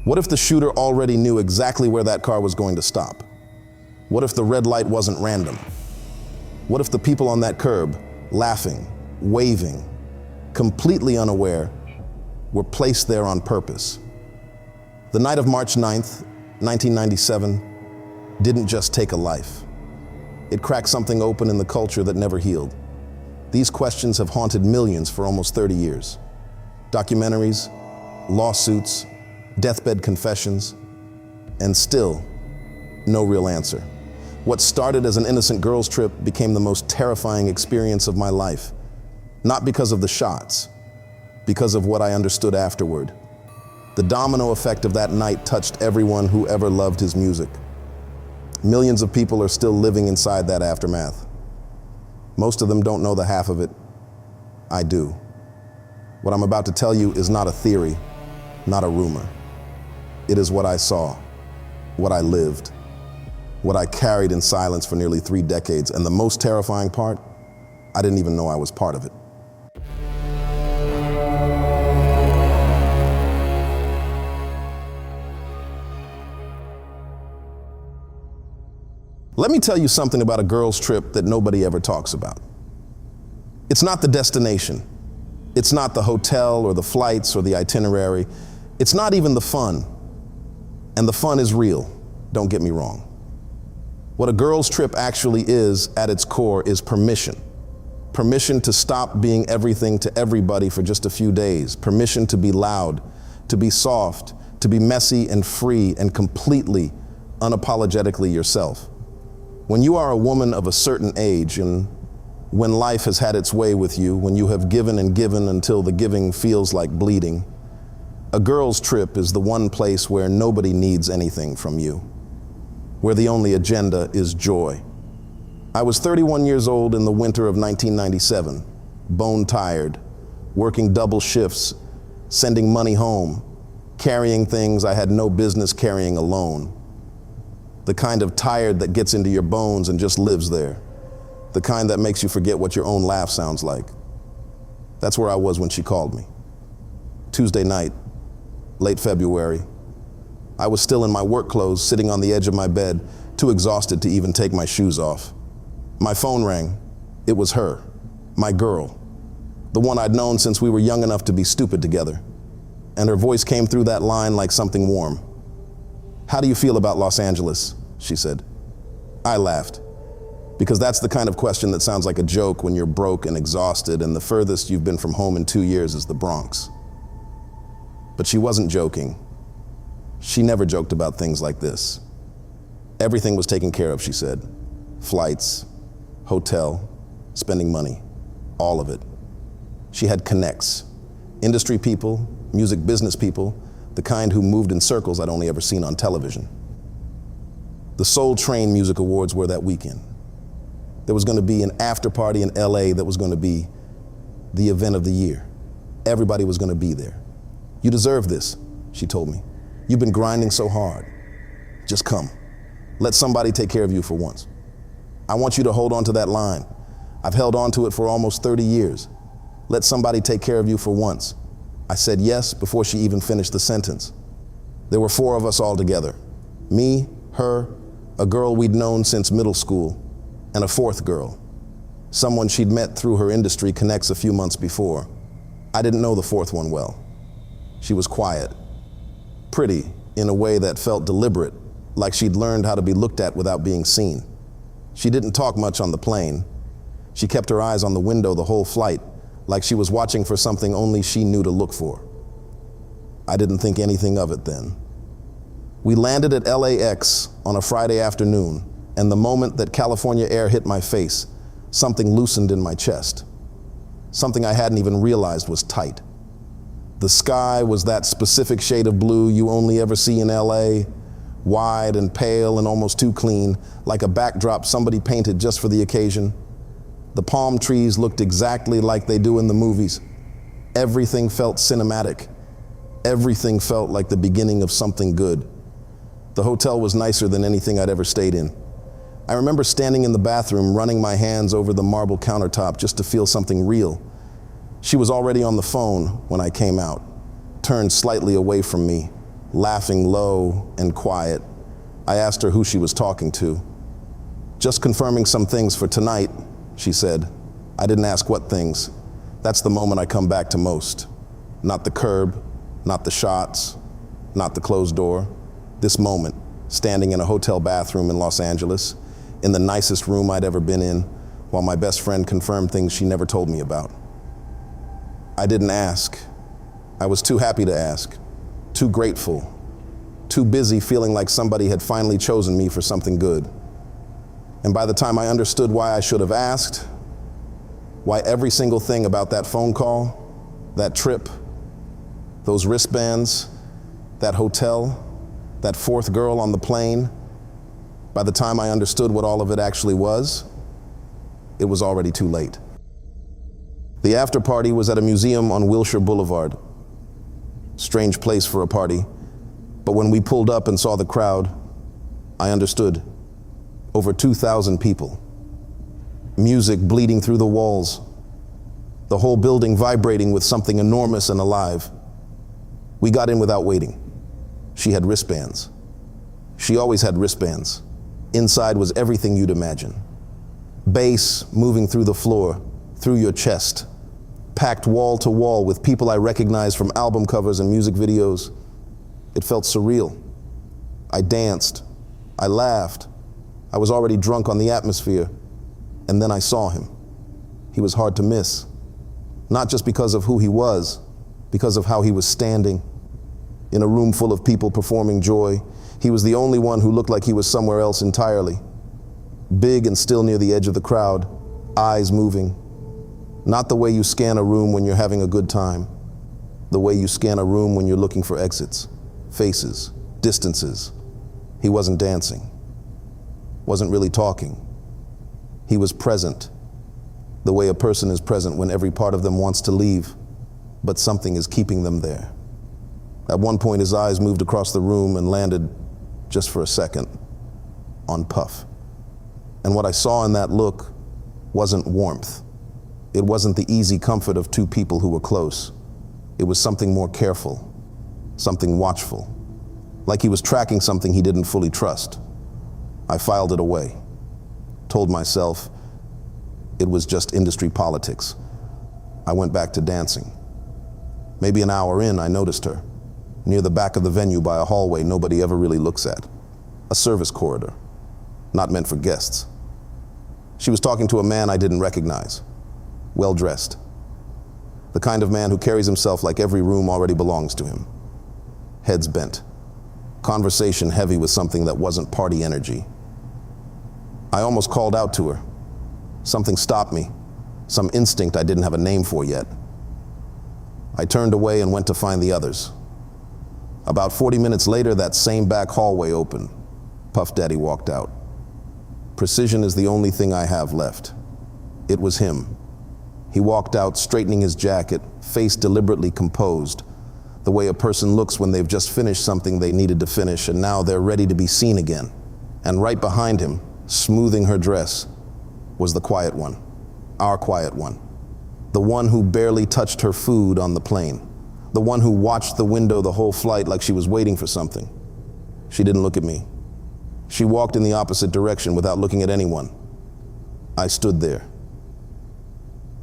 What if the shooter already knew exactly where that car was going to stop? What if the red light wasn't random? What if the people on that curb, laughing, waving, completely unaware, were placed there on purpose? The night of March 9th, 1997, didn't just take a life. It cracked something open in the culture that never healed. These questions have haunted millions for almost 30 years. Documentaries, lawsuits, deathbed confessions, and still, no real answer. What started as an innocent girls' trip became the most terrifying experience of my life. Not because of the shots, because of what I understood afterward. The domino effect of that night touched everyone who ever loved his music. Millions of people are still living inside that aftermath. Most of them don't know the half of it. I do. What I'm about to tell you is not a theory, not a rumor. It is what I saw, what I lived, what I carried in silence for nearly 3 decades, and the most terrifying part, I didn't even know I was part of it. Let me tell you something about a girls' trip that nobody ever talks about. It's not the destination. It's not the hotel or the flights or the itinerary. It's not even the fun. And the fun is real, don't get me wrong. What a girls' trip actually is, at its core, is permission. Permission to stop being everything to everybody for just a few days. Permission to be loud, to be soft, to be messy and free and completely, unapologetically yourself. When you are a woman of a certain age, and when life has had its way with you, when you have given and given until the giving feels like bleeding, a girls' trip is the one place where nobody needs anything from you, where the only agenda is joy. I was 31 years old in the winter of 1997, bone-tired, working double shifts, sending money home, carrying things I had no business carrying alone. The kind of tired that gets into your bones and just lives there. The kind that makes you forget what your own laugh sounds like. That's where I was when she called me. Tuesday night, late February. I was still in my work clothes, sitting on the edge of my bed, too exhausted to even take my shoes off. My phone rang. It was her, my girl, the one I'd known since we were young enough to be stupid together. And her voice came through that line like something warm. "How do you feel about Los Angeles?" she said. I laughed, because that's the kind of question that sounds like a joke when you're broke and exhausted and the furthest you've been from home in 2 years is the Bronx. But she wasn't joking. She never joked about things like this. Everything was taken care of, she said. Flights, hotel, spending money, all of it. She had connects, industry people, music business people, the kind who moved in circles I'd only ever seen on television. The Soul Train Music Awards were that weekend. There was going to be an after party in LA that was going to be the event of the year. Everybody was going to be there. "You deserve this," she told me. "You've been grinding so hard. Just come. Let somebody take care of you for once. I want you to hold on to that line. I've held on to it for almost 30 years. Let somebody take care of you for once." I said yes before she even finished the sentence. There were 4 of us all together. Me, her, a girl we'd known since middle school, and a 4th girl, someone she'd met through her industry connects a few months before. I didn't know the 4th one well. She was quiet, pretty in a way that felt deliberate, like she'd learned how to be looked at without being seen. She didn't talk much on the plane. She kept her eyes on the window the whole flight, like she was watching for something only she knew to look for. I didn't think anything of it then. We landed at LAX on a Friday afternoon, and the moment that California air hit my face, something loosened in my chest. Something I hadn't even realized was tight. The sky was that specific shade of blue you only ever see in LA, wide and pale and almost too clean, like a backdrop somebody painted just for the occasion. The palm trees looked exactly like they do in the movies. Everything felt cinematic. Everything felt like the beginning of something good. The hotel was nicer than anything I'd ever stayed in. I remember standing in the bathroom, running my hands over the marble countertop just to feel something real. She was already on the phone when I came out, turned slightly away from me, laughing low and quiet. I asked her who she was talking to. "Just confirming some things for tonight," she said. I didn't ask what things. That's the moment I come back to most. Not the curb, not the shots, not the closed door. This moment, standing in a hotel bathroom in Los Angeles, in the nicest room I'd ever been in, while my best friend confirmed things she never told me about. I didn't ask. I was too happy to ask, too grateful, too busy feeling like somebody had finally chosen me for something good. And by the time I understood why I should have asked, why every single thing about that phone call, that trip, those wristbands, that hotel, that fourth girl on the plane, by the time I understood what all of it actually was, it was already too late. The after party was at a museum on Wilshire Boulevard. Strange place for a party, but when we pulled up and saw the crowd, I understood. Over 2,000 people. Music bleeding through the walls. The whole building vibrating with something enormous and alive. We got in without waiting. She had wristbands. She always had wristbands. Inside was everything you'd imagine. Bass moving through the floor, through your chest. Packed wall to wall with people I recognized from album covers and music videos. It felt surreal. I danced. I laughed. I was already drunk on the atmosphere, and then I saw him. He was hard to miss, not just because of who he was, because of how he was standing. In a room full of people performing joy, he was the only one who looked like he was somewhere else entirely. Big and still near the edge of the crowd, eyes moving. Not the way you scan a room when you're having a good time, the way you scan a room when you're looking for exits, faces, distances. He wasn't dancing. Wasn't really talking. He was present, the way a person is present when every part of them wants to leave, but something is keeping them there. At one point, his eyes moved across the room and landed, just for a second, on Puff. And what I saw in that look wasn't warmth. It wasn't the easy comfort of two people who were close. It was something more careful, something watchful, like he was tracking something he didn't fully trust. I filed it away, told myself it was just industry politics. I went back to dancing. Maybe an hour in, I noticed her, near the back of the venue by a hallway nobody ever really looks at, a service corridor, not meant for guests. She was talking to a man I didn't recognize, well-dressed, the kind of man who carries himself like every room already belongs to him, heads bent, conversation heavy with something that wasn't party energy. I almost called out to her. Something stopped me, some instinct I didn't have a name for yet. I turned away and went to find the others. About 40 minutes later, that same back hallway opened. Puff Daddy walked out. Precision is the only thing I have left. It was him. He walked out, straightening his jacket, face deliberately composed, the way a person looks when they've just finished something they needed to finish and now they're ready to be seen again. And right behind him, smoothing her dress, was the quiet one, our quiet one. The one who barely touched her food on the plane. The one who watched the window the whole flight like she was waiting for something. She didn't look at me. She walked in the opposite direction without looking at anyone. I stood there.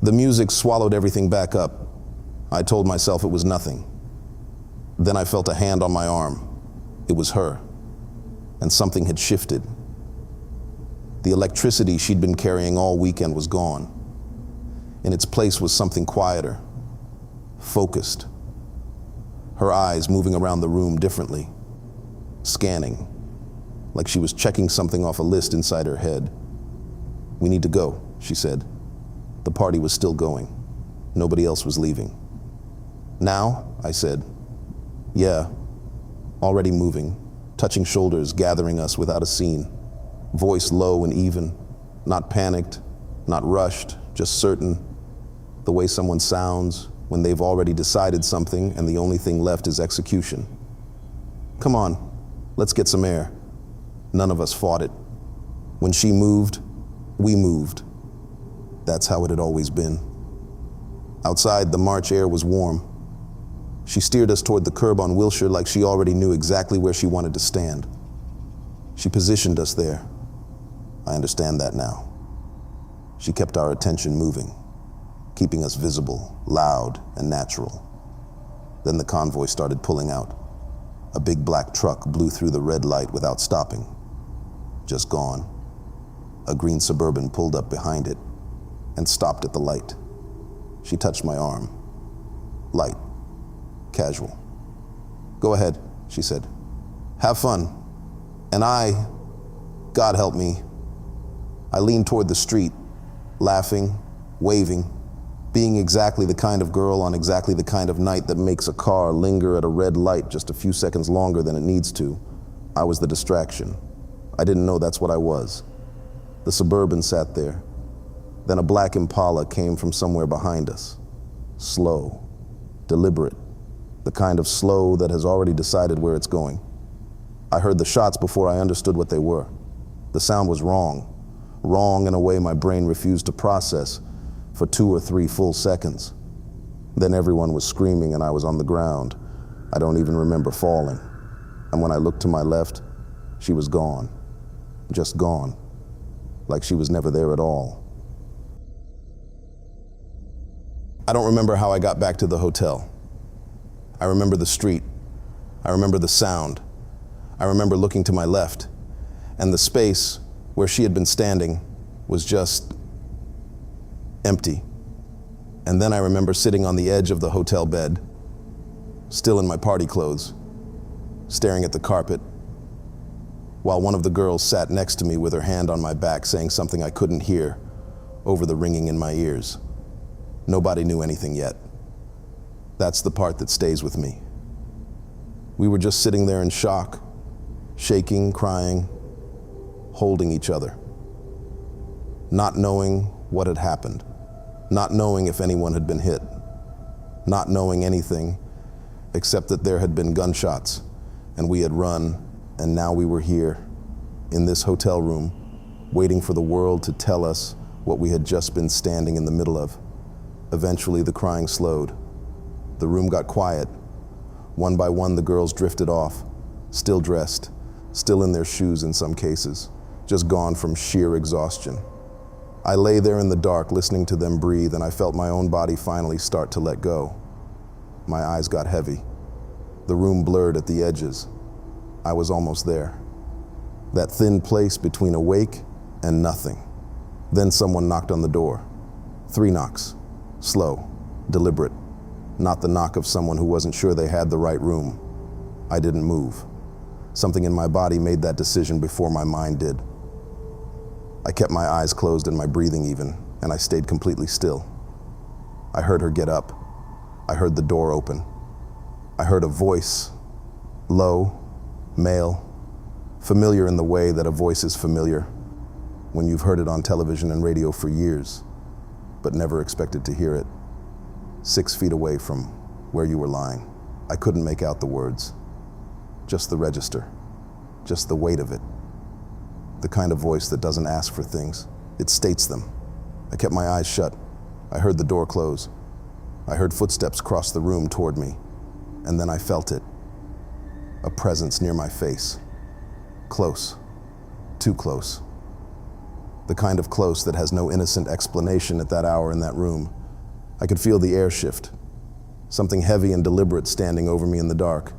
The music swallowed everything back up. I told myself it was nothing. Then I felt a hand on my arm. It was her. And something had shifted. The electricity she'd been carrying all weekend was gone. In its place was something quieter, focused. Her eyes moving around the room differently, scanning, like she was checking something off a list inside her head. "We need to go," she said. The party was still going. Nobody else was leaving. "Now?" I said. "Yeah." Already moving, touching shoulders, gathering us without a scene. Voice low and even, not panicked, not rushed, just certain. The way someone sounds when they've already decided something and the only thing left is execution. "Come on, let's get some air." None of us fought it. When she moved, we moved. That's how it had always been. Outside, the March air was warm. She steered us toward the curb on Wilshire like she already knew exactly where she wanted to stand. She positioned us there. I understand that now. She kept our attention moving, keeping us visible, loud, and natural. Then the convoy started pulling out. A big black truck blew through the red light without stopping. Just gone. A green Suburban pulled up behind it and stopped at the light. She touched my arm. Light. Casual. "Go ahead," she said. "Have fun." And God help me, I leaned toward the street, laughing, waving, being exactly the kind of girl on exactly the kind of night that makes a car linger at a red light just a few seconds longer than it needs to. I was the distraction. I didn't know that's what I was. The Suburban sat there. Then a black Impala came from somewhere behind us. Slow, deliberate, the kind of slow that has already decided where it's going. I heard the shots before I understood what they were. The sound was wrong in a way my brain refused to process for 2 or 3 full seconds. Then everyone was screaming and I was on the ground. I don't even remember falling. And when I looked to my left, she was gone. Just gone. Like she was never there at all. I don't remember how I got back to the hotel. I remember the street. I remember the sound. I remember looking to my left, and the space where she had been standing was just empty. And then I remember sitting on the edge of the hotel bed, still in my party clothes, staring at the carpet, while one of the girls sat next to me with her hand on my back saying something I couldn't hear over the ringing in my ears. Nobody knew anything yet. That's the part that stays with me. We were just sitting there in shock, shaking, crying, holding each other, not knowing what had happened, not knowing if anyone had been hit, not knowing anything except that there had been gunshots and we had run, and now we were here in this hotel room waiting for the world to tell us what we had just been standing in the middle of. Eventually the crying slowed. The room got quiet. One by one the girls drifted off, still dressed, still in their shoes in some cases, just gone from sheer exhaustion. I lay there in the dark listening to them breathe, and I felt my own body finally start to let go. My eyes got heavy. The room blurred at the edges. I was almost there. That thin place between awake and nothing. Then someone knocked on the door. 3 knocks. Slow, deliberate. Not the knock of someone who wasn't sure they had the right room. I didn't move. Something in my body made that decision before my mind did. I kept my eyes closed and my breathing even, and I stayed completely still. I heard her get up. I heard the door open. I heard a voice, low, male, familiar in the way that a voice is familiar when you've heard it on television and radio for years, but never expected to hear it. 6 feet away from where you were lying. I couldn't make out the words, just the register, just the weight of it. The kind of voice that doesn't ask for things, it states them. I kept my eyes shut. I heard the door close. I heard footsteps cross the room toward me, and then I felt it. A presence near my face. Close, too close. The kind of close that has no innocent explanation at that hour in that room. I could feel the air shift, something heavy and deliberate standing over me in the dark.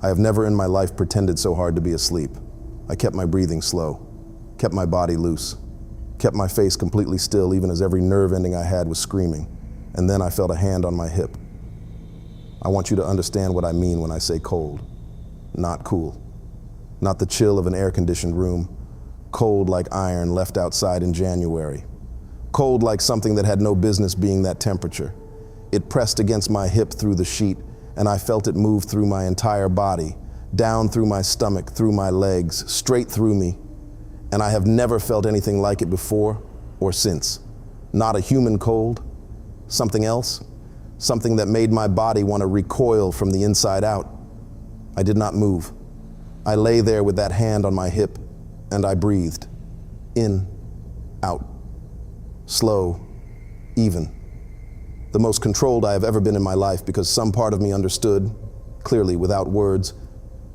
I have never in my life pretended so hard to be asleep. I kept my breathing slow, kept my body loose, kept my face completely still even as every nerve ending I had was screaming. And then I felt a hand on my hip. I want you to understand what I mean when I say cold, not cool. Not the chill of an air-conditioned room, cold like iron left outside in January. Cold like something that had no business being that temperature. It pressed against my hip through the sheet, and I felt it move through my entire body, down through my stomach, through my legs, straight through me. And I have never felt anything like it before or since. Not a human cold, something else, something that made my body want to recoil from the inside out. I did not move. I lay there with that hand on my hip, and I breathed. In, out. Slow, even. The most controlled I have ever been in my life, because some part of me understood, clearly without words,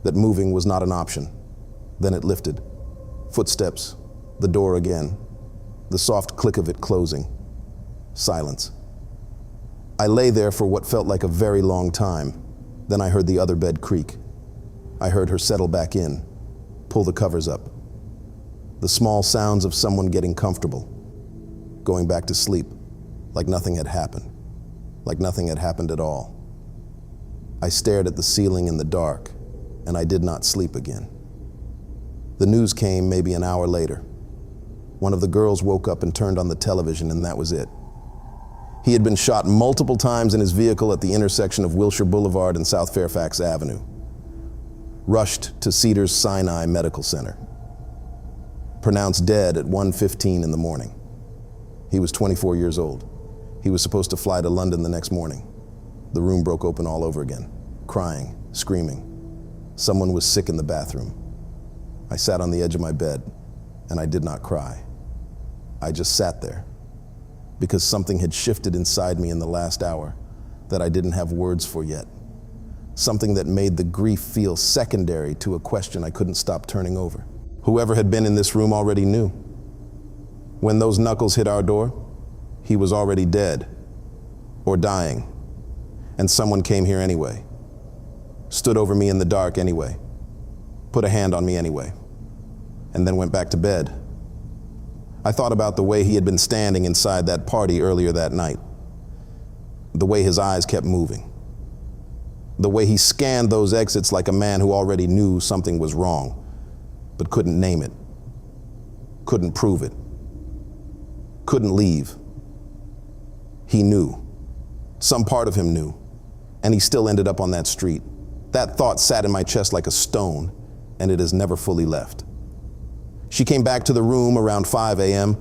that moving was not an option. Then it lifted. Footsteps, the door again, the soft click of it closing. Silence. I lay there for what felt like a very long time. Then I heard the other bed creak. I heard her settle back in, pull the covers up. The small sounds of someone getting comfortable, going back to sleep, like nothing had happened, like nothing had happened at all. I stared at the ceiling in the dark, and I did not sleep again. The news came maybe an hour later. One of the girls woke up and turned on the television, and that was it. He had been shot multiple times in his vehicle at the intersection of Wilshire Boulevard and South Fairfax Avenue. Rushed to Cedars-Sinai Medical Center. Pronounced dead at 1:15 in the morning. He was 24 years old. He was supposed to fly to London the next morning. The room broke open all over again, crying, screaming. Someone was sick in the bathroom. I sat on the edge of my bed, and I did not cry. I just sat there, because something had shifted inside me in the last hour that I didn't have words for yet. Something that made the grief feel secondary to a question I couldn't stop turning over. Whoever had been in this room already knew. When those knuckles hit our door, he was already dead or dying, and someone came here anyway, stood over me in the dark anyway, put a hand on me anyway, and then went back to bed. I thought about the way he had been standing inside that party earlier that night, the way his eyes kept moving, the way he scanned those exits like a man who already knew something was wrong, but couldn't name it, couldn't prove it, couldn't leave. He knew. Some part of him knew, and he still ended up on that street. That thought sat in my chest like a stone, and it has never fully left. She came back to the room around 5 a.m.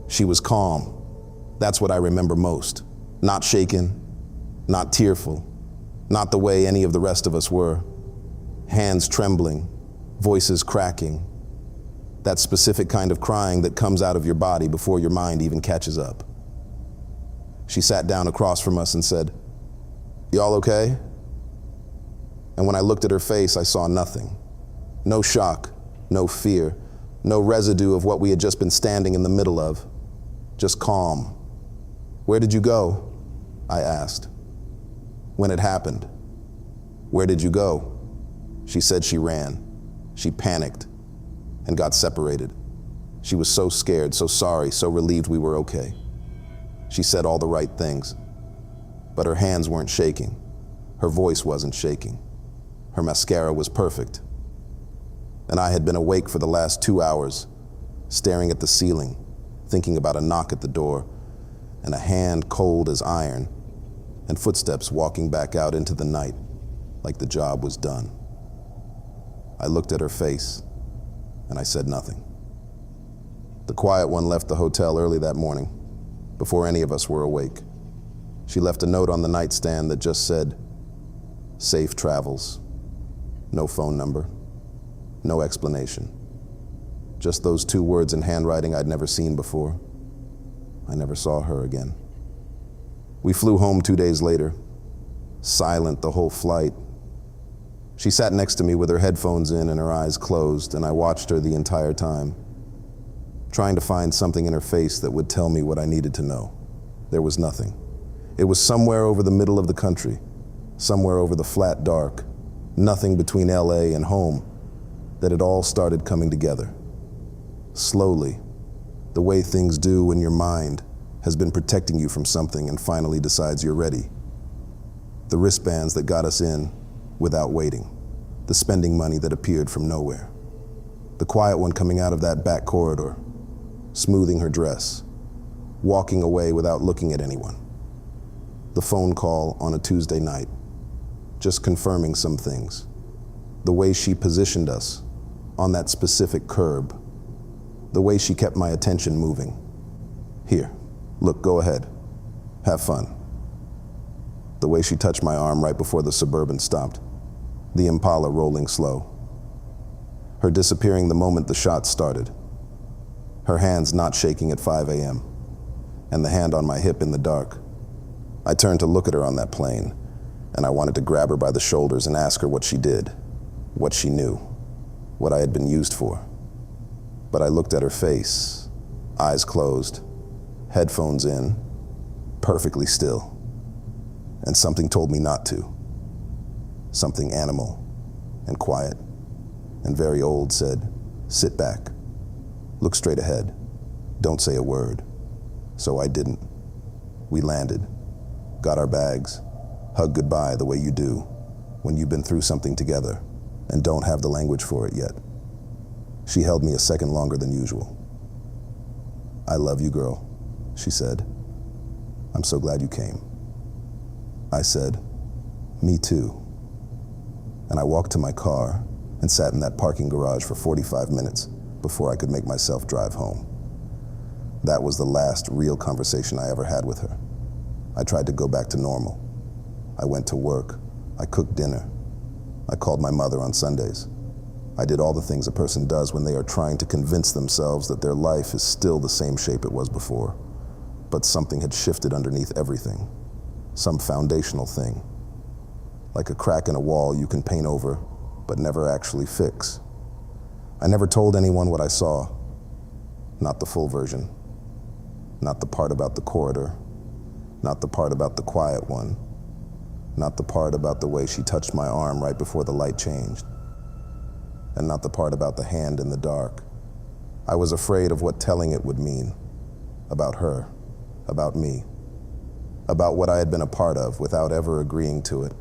She was calm. That's what I remember most. Not shaken, not tearful, not the way any of the rest of us were. Hands trembling, voices cracking. That specific kind of crying that comes out of your body before your mind even catches up. She sat down across from us and said, "Y'all okay?" And when I looked at her face, I saw nothing. No shock, no fear, no residue of what we had just been standing in the middle of. Just calm. "Where did you go?" I asked. "When it happened." "Where did you go?" She said she ran. She panicked and got separated. She was so scared, so sorry, so relieved we were okay. She said all the right things, but her hands weren't shaking. Her voice wasn't shaking. Her mascara was perfect. And I had been awake for the last 2 hours, staring at the ceiling, thinking about a knock at the door, and a hand cold as iron, and footsteps walking back out into the night like the job was done. I looked at her face, and I said nothing. The quiet one left the hotel early that morning, before any of us were awake. She left a note on the nightstand that just said, "Safe travels." No phone number, no explanation. Just those 2 words in handwriting I'd never seen before. I never saw her again. We flew home 2 days later, silent the whole flight. She sat next to me with her headphones in and her eyes closed, and I watched her the entire time, trying to find something in her face that would tell me what I needed to know. There was nothing. It was somewhere over the middle of the country, somewhere over the flat dark, nothing between LA and home, that it all started coming together. Slowly, the way things do when your mind has been protecting you from something and finally decides you're ready. The wristbands that got us in without waiting, the spending money that appeared from nowhere, the quiet one coming out of that back corridor, smoothing her dress, walking away without looking at anyone, the phone call on a Tuesday night, just confirming some things, the way she positioned us on that specific curb, the way she kept my attention moving. "Here, look, go ahead, have fun." The way she touched my arm right before the Suburban stopped, the Impala rolling slow. Her disappearing the moment the shots started. Her hands not shaking at 5 a.m., and the hand on my hip in the dark, I turned to look at her on that plane, and I wanted to grab her by the shoulders and ask her what she did, what she knew, what I had been used for. But I looked at her face, eyes closed, headphones in, perfectly still. And something told me not to. Something animal and quiet and very old said, "Sit back, look straight ahead, don't say a word." So I didn't. We landed, got our bags, hugged goodbye the way you do when you've been through something together and don't have the language for it yet. She held me a second longer than usual. "I love you, girl," she said. "I'm so glad you came." I said, "Me too." And I walked to my car and sat in that parking garage for 45 minutes before I could make myself drive home. That was the last real conversation I ever had with her. I tried to go back to normal. I went to work. I cooked dinner. I called my mother on Sundays. I did all the things a person does when they are trying to convince themselves that their life is still the same shape it was before, but something had shifted underneath everything, some foundational thing, like a crack in a wall you can paint over, but never actually fix. I never told anyone what I saw, not the full version, not the part about the corridor, not the part about the quiet one, not the part about the way she touched my arm right before the light changed, and not the part about the hand in the dark. I was afraid of what telling it would mean, about her, about me, about what I had been a part of without ever agreeing to it.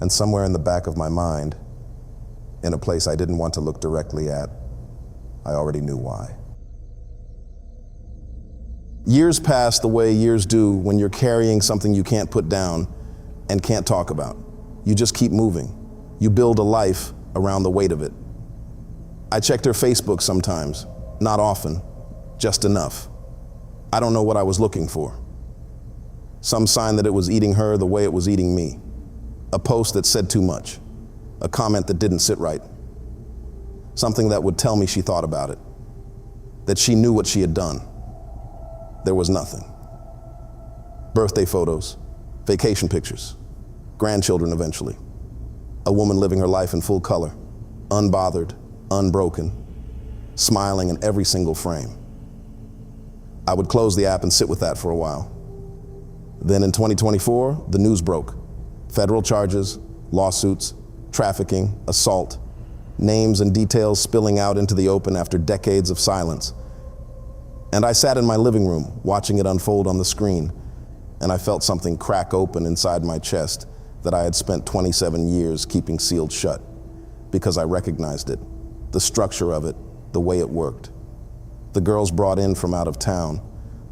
And somewhere in the back of my mind, in a place I didn't want to look directly at, I already knew why. Years pass the way years do when you're carrying something you can't put down and can't talk about. You just keep moving. You build a life around the weight of it. I checked her Facebook sometimes, not often, just enough. I don't know what I was looking for. Some sign that it was eating her the way it was eating me. A post that said too much. A comment that didn't sit right. Something that would tell me she thought about it. That she knew what she had done. There was nothing. Birthday photos, vacation pictures, grandchildren eventually. A woman living her life in full color, unbothered, unbroken, smiling in every single frame. I would close the app and sit with that for a while. Then in 2024, the news broke. Federal charges, lawsuits, trafficking, assault, names and details spilling out into the open after decades of silence. And I sat in my living room, watching it unfold on the screen, and I felt something crack open inside my chest that I had spent 27 years keeping sealed shut, because I recognized it, the structure of it, the way it worked. The girls brought in from out of town,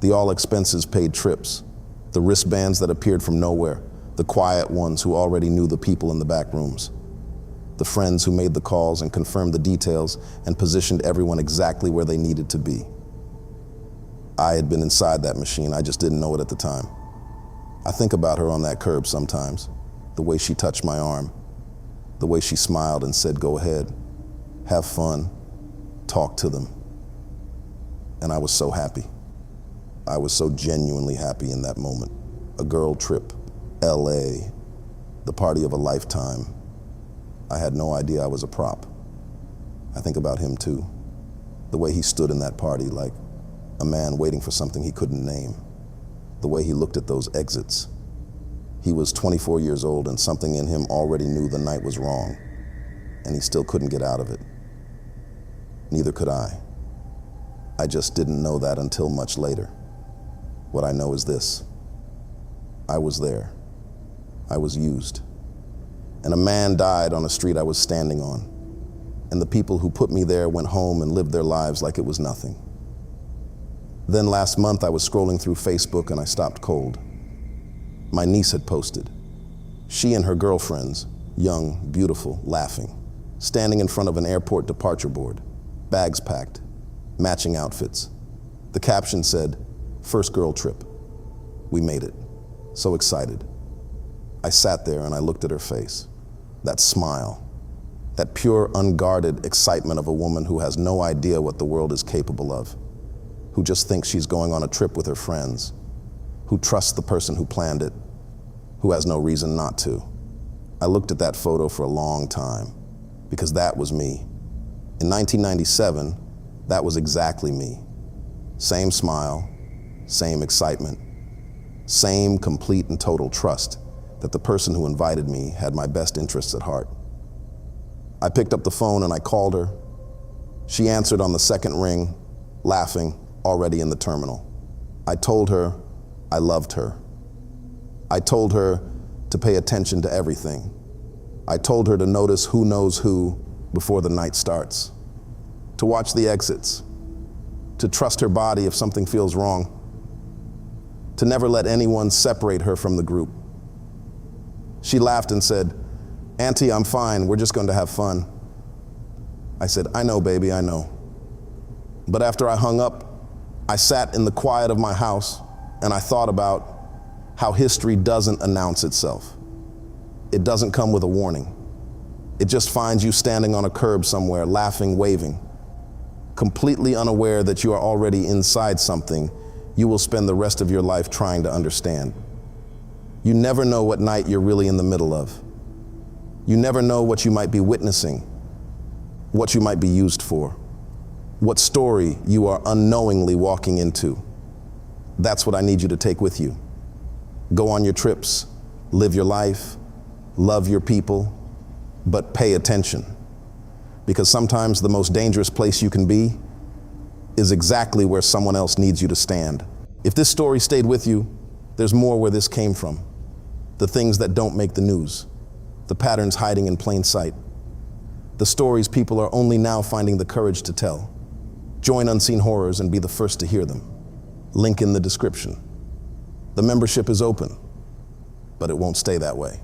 the all-expenses-paid trips, the wristbands that appeared from nowhere, the quiet ones who already knew the people in the back rooms, the friends who made the calls and confirmed the details and positioned everyone exactly where they needed to be. I had been inside that machine, I just didn't know it at the time. I think about her on that curb sometimes, the way she touched my arm, the way she smiled and said, "Go ahead, have fun, talk to them." And I was so happy. I was so genuinely happy in that moment. A girl trip, LA, the party of a lifetime. I had no idea I was a prop. I think about him too, the way he stood in that party like a man waiting for something he couldn't name, the way he looked at those exits. He was 24 years old and something in him already knew the night was wrong, and he still couldn't get out of it. Neither could I. I just didn't know that until much later. What I know is this: I was there. I was used. And a man died on a street I was standing on, and the people who put me there went home and lived their lives like it was nothing. Then last month I was scrolling through Facebook and I stopped cold. My niece had posted. She and her girlfriends, young, beautiful, laughing, standing in front of an airport departure board, bags packed, matching outfits. The caption said, "First girl trip. We made it." So excited. I sat there and I looked at her face. That smile, that pure, unguarded excitement of a woman who has no idea what the world is capable of, who just thinks she's going on a trip with her friends, who trusts the person who planned it, who has no reason not to. I looked at that photo for a long time because that was me. In 1997, that was exactly me. Same smile, same excitement, same complete and total trust that the person who invited me had my best interests at heart. I picked up the phone and I called her. She answered on the second ring, laughing, already in the terminal. I told her I loved her. I told her to pay attention to everything. I told her to notice who knows who before the night starts, to watch the exits, to trust her body if something feels wrong, to never let anyone separate her from the group. She laughed and said, "Auntie, I'm fine, we're just going to have fun." I said, "I know, baby, I know." But after I hung up, I sat in the quiet of my house and I thought about how history doesn't announce itself. It doesn't come with a warning. It just finds you standing on a curb somewhere, laughing, waving, completely unaware that you are already inside something you will spend the rest of your life trying to understand. You never know what night you're really in the middle of. You never know what you might be witnessing, what you might be used for, what story you are unknowingly walking into. That's what I need you to take with you. Go on your trips, live your life, love your people, but pay attention. Because sometimes the most dangerous place you can be is exactly where someone else needs you to stand. If this story stayed with you, there's more where this came from. The things that don't make the news, the patterns hiding in plain sight, the stories people are only now finding the courage to tell. Join Unseen Horrors and be the first to hear them. Link in the description. The membership is open, but it won't stay that way.